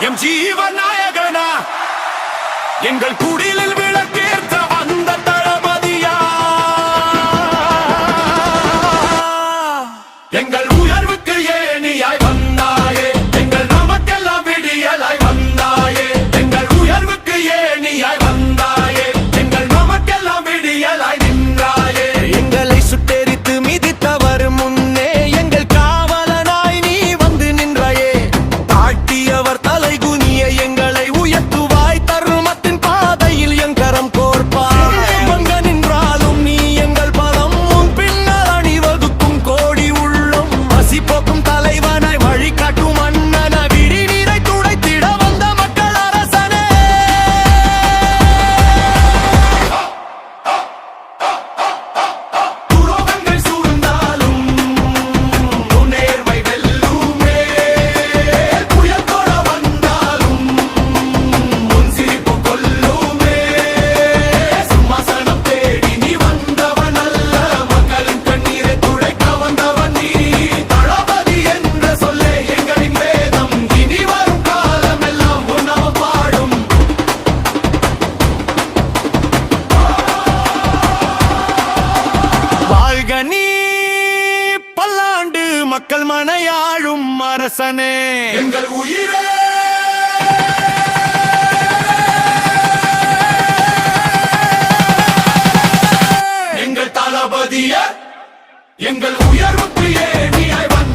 M ஜீவநாயகனா எங்கள் குடிலில் விளக்கேற்ற வந்த தளபதியா எங்கள் உயர்வுக்கு ஏணியாய் வந்தாயே எங்கள் நமக்கெல்லாம் விடியலாய் வந்தாயே எங்கள் உயர்வுக்கு ஏணியாய் வந்தாயே எங்கள் நமக்கெல்லாம் விடியலாய் நின்றாயே எங்களை சுட்டெரித்து மிதித்தவர் முன்னே எங்கள் காவலனாய் நீ வந்து நின்றாயே தாட்டியவர் தலை குனிய எங்களை உயர்த்துவாய் தர்மத்தின் பாதையில் எங்கரம் கோர்ப்பாய் பங்க நின்றாலும் நீ எங்கள் பலம் உன் பின்னால் அணிவகுக்கும் கோடி உள்ளம் பசிப்போக்கும் தலைவனாய் வழிகாட்டும் அண்ணன விடி நீரை துடைத்திட வந்த மக்கள் அரசனே துரோகங்கள் சூழ்ந்தாலும் நேர்மை வெல்லுமே புயல் தொட வந்தாலும் உன் சிரிப்பு கொல்லுமே சிம்மாசனம் தேடி நீ வந்தவன் அல்ல மக்களின் கண்ணீரை துடைக்க வந்தவன் நீ தளபதி என்ற சொல்லே எங்களின் வேதம் இனி வரும் காலமெல்லாம் உன்னவ பாடும் வாழ்க நீ பல்லாண்டு மக்கள் மனையாழும் அரசனே எங்கள் உயிரே எங்கள் தளபதிய எங்கள் உயர்வுக்கு ஏணியாய் வந்த